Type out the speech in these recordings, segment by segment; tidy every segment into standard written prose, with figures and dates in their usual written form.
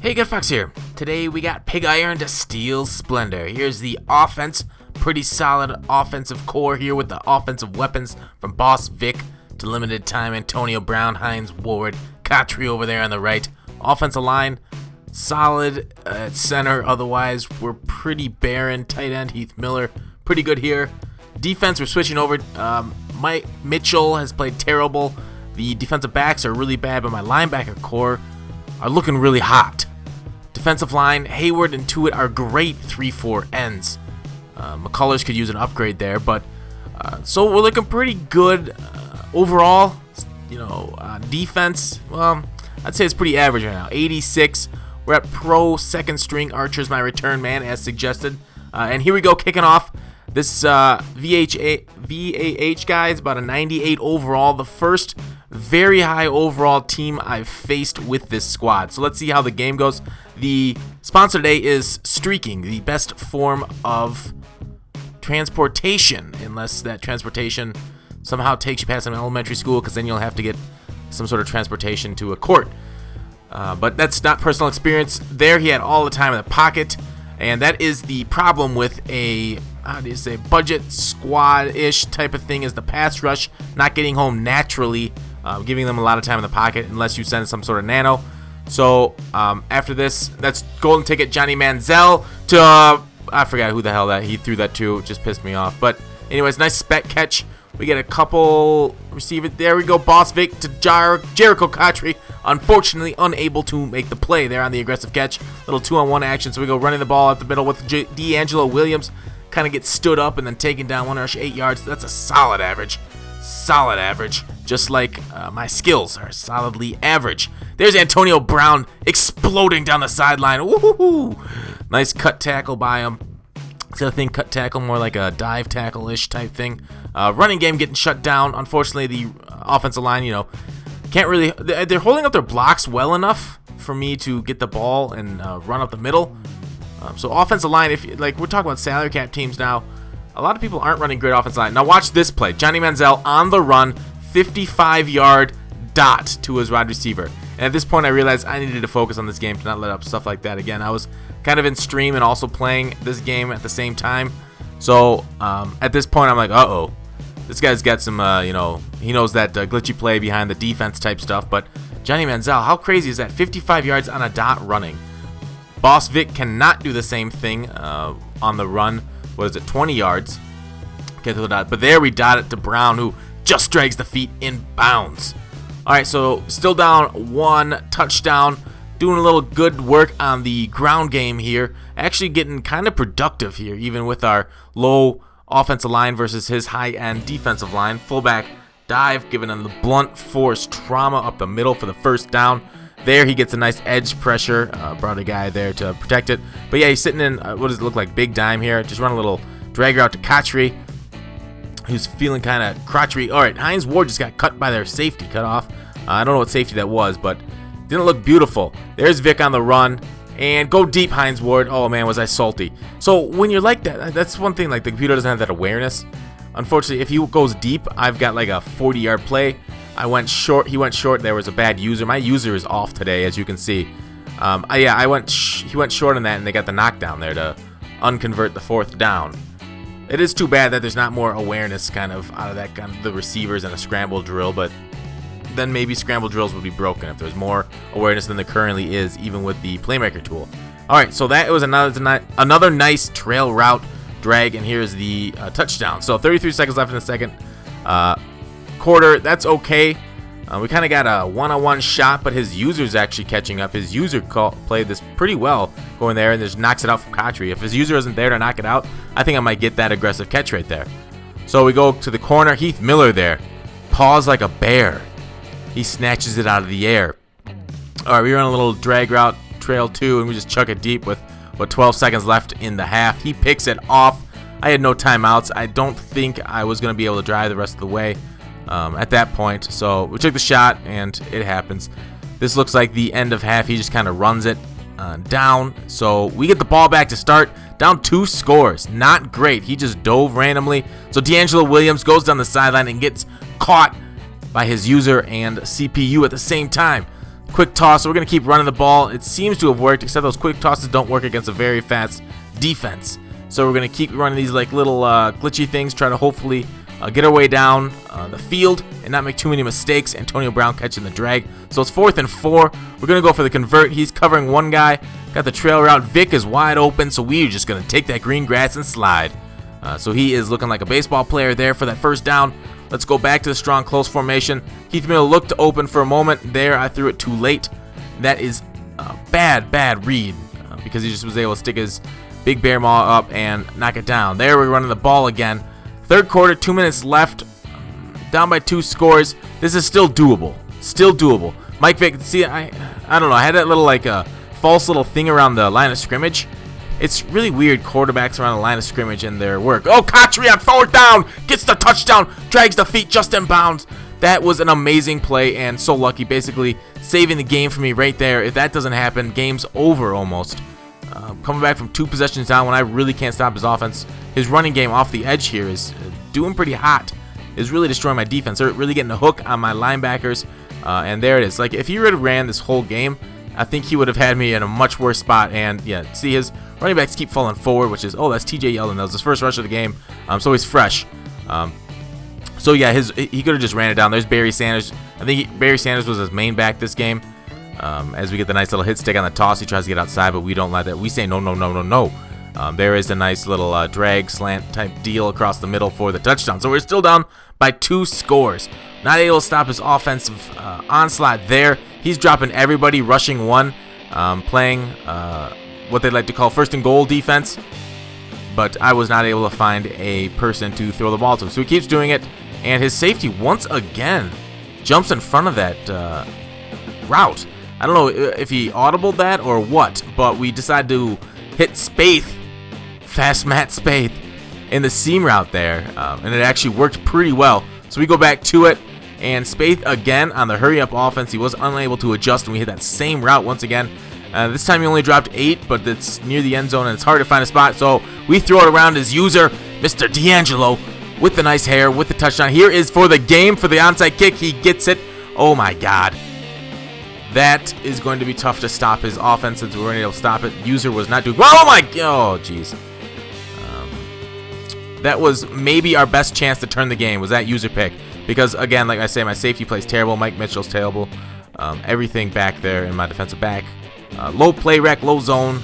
Hey, GutFoxx here. Today we got pig iron to steal Splendor. Here's the offense. Pretty solid offensive core here with the offensive weapons from Boss Vic to limited time Antonio Brown, Hines Ward, Kotri over there on the right. Offensive line, solid at center. Otherwise, we're pretty barren. Tight end, Heath Miller, pretty good here. Defense, we're switching over. Mike Mitchell has played terrible. The defensive backs are really bad, but my linebacker core are looking really hot. Defensive line, Hayward and Tuitt are great 3-4 ends. McCullers could use an upgrade there, but so we're looking pretty good overall. Defense, well, I'd say it's pretty average right now. 86. We're at pro second string archers, my return man, as suggested. And here we go, kicking off. This VAH guy is about a 98 overall. The first very high overall team I've faced with this squad. So let's see how the game goes. The sponsor today is streaking, the best form of transportation, unless that transportation somehow takes you past an elementary school, because then you'll have to get some sort of transportation to a court. But that's not personal experience. There he had all the time in the pocket, and that is the problem with a budget squad-ish type of thing, is the pass rush not getting home naturally, giving them a lot of time in the pocket unless you send some sort of nano. So after this, that's golden ticket Johnny Manziel to I forgot who the hell that he threw that to. It just pissed me off. But anyways, nice spec catch. We get a couple receivers. There we go. Boss Vic to Jericho Kotri. Unfortunately, unable to make the play there on the aggressive catch. Little 2-on-1 action. So we go running the ball up the middle with D'Angelo Williams. Kind of gets stood up and then taken down 1 rush 8 yards. That's a solid average. Solid average. Just like my skills are solidly average. There's Antonio Brown exploding down the sideline. Woohoo! Nice cut tackle by him. The thing, cut tackle, more like a dive tackle-ish type thing. Running game getting shut down. Unfortunately, the offensive line, can't really. They're holding up their blocks well enough for me to get the ball and run up the middle. So offensive line, if we're talking about salary cap teams now, a lot of people aren't running great offensive line. Now watch this play: Johnny Manziel on the run, 55-yard dot to his wide receiver. And at this point, I realized I needed to focus on this game to not let up stuff like that again. I was kind of in stream and also playing this game at the same time. So at this point, I'm like, uh-oh. This guy's got some, he knows that glitchy play behind the defense type stuff. But Johnny Manziel, how crazy is that? 55 yards on a dot running. Boss Vic cannot do the same thing on the run. What is it, 20 yards? Get to the dot. But there we dot it to Brown, who just drags the feet in bounds. All right, so still down 1 touchdown. Doing a little good work on the ground game here. Actually getting kind of productive here, even with our low offensive line versus his high-end defensive line. Fullback dive, giving him the blunt force trauma up the middle for the first down. There he gets a nice edge pressure. Brought a guy there to protect it. But yeah, he's sitting in, what does it look like, big dime here. Just run a little dragger out to Kotri, who's feeling kind of crotchery. All right, Hines Ward just got cut by their safety, cut off. I don't know what safety that was, but didn't look beautiful. There's Vic on the run. And go deep, Hines Ward. Oh, man, was I salty. So when you're like that, that's one thing. Like, the computer doesn't have that awareness. Unfortunately, if he goes deep, I've got like a 40-yard play. I went short. He went short. There was a bad user. My user is off today, as you can see. He went short on that, and they got the knockdown there to unconvert the 4th down. It is too bad that there's not more awareness kind of out of that kind of the receivers and a scramble drill, but then maybe scramble drills would be broken if there's more awareness than there currently is, even with the playmaker tool. All right, so that was another nice trail route drag, and here's the touchdown. So 33 seconds left in the second quarter. That's okay. We kind of got a one-on-one shot, but his user's actually catching up. His user played this pretty well going there and just knocks it out from Kotri. If his user isn't there to knock it out, I think I might get that aggressive catch right there. So we go to the corner. Heath Miller there. Paws like a bear. He snatches it out of the air. All right, we run a little drag route, trail 2, and we just chuck it deep with 12 seconds left in the half. He picks it off. I had no timeouts. I don't think I was going to be able to drive the rest of the way at that point. So we took the shot, and it happens. This looks like the end of half. He just kind of runs it down. So we get the ball back to start. Down 2 scores. Not great. He just dove randomly. So D'Angelo Williams goes down the sideline and gets caught by his user and CPU at the same time. quick toss. So we're going to keep running the ball. It seems to have worked, except those quick tosses don't work against a very fast defense. So we're going to keep running these like little glitchy things, try to hopefully get our way down the field and not make too many mistakes. Antonio Brown catching the drag. So it's 4th and 4. We're going to go for the convert. He's covering one guy. Got the trail route. Vic is wide open, so we're just going to take that green grass and slide. So he is looking like a baseball player there for that first down. Let's go back to the strong close formation. Keith Miller looked open for a moment. There, I threw it too late. That is a bad read because he just was able to stick his big bear maw up and knock it down. There, we're running the ball again. 3rd quarter, 2 minutes left. Down by 2 scores. This is still doable. Still doable. Mike Vick, see, I don't know. I had that little like false little thing around the line of scrimmage. It's really weird, quarterbacks around the line of scrimmage and their work. Oh, Kotri on 4th down. Gets the touchdown. Drags the feet just in bounds. That was an amazing play and so lucky. Basically saving the game for me right there. If that doesn't happen, game's over almost. Coming back from 2 possessions down when I really can't stop his offense. His running game off the edge here is doing pretty hot. Is really destroying my defense. They're really getting a hook on my linebackers. And there it is. Like, if he would have ran this whole game, I think he would have had me in a much worse spot. And, yeah, see, his running backs keep falling forward, which is, oh, that's TJ Yeldon. That was his first rush of the game. So he's fresh. So, yeah, he could have just ran it down. There's Barry Sanders. I think Barry Sanders was his main back this game. As we get the nice little hit stick on the toss, he tries to get outside, but we don't let that. We say no, no, no, no, no. There is a nice little drag slant type deal across the middle for the touchdown. So we're still down by 2 scores. Not able to stop his offensive onslaught there. He's dropping everybody, rushing one, playing what they like to call 1st and goal defense. But I was not able to find a person to throw the ball to. So he keeps doing it, and his safety once again jumps in front of that route. I don't know if he audibled that or what, but we decided to hit Spaeth, fast Matt Spaeth, in the seam route there, and it actually worked pretty well. So we go back to it, and Spaeth again on the hurry-up offense. He was unable to adjust, and we hit that same route once again. This time he only dropped 8, but it's near the end zone, and it's hard to find a spot. So we throw it around his user, Mr. D'Angelo, with the nice hair, with the touchdown. Here is for the game, for the onside kick. He gets it. Oh, my God. That is going to be tough to stop his offense since we weren't able to stop it. User was not doing... Oh, my... Oh, jeez. That was maybe our best chance to turn the game, was that user pick. Because, again, like I say, my safety plays terrible. Mike Mitchell's terrible. Everything back there in my defensive back. Low play rec, low zone.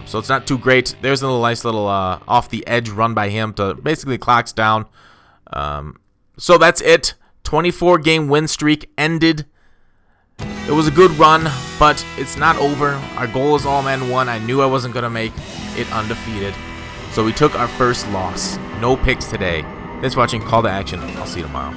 So it's not too great. There's a nice little off the edge run by him to basically clocks down. So that's it. 24-game win streak ended. It was a good run, but it's not over. Our goal is all men one. I knew I wasn't going to make it undefeated. So we took our first loss. No picks today. Thanks for watching Call to Action. I'll see you tomorrow.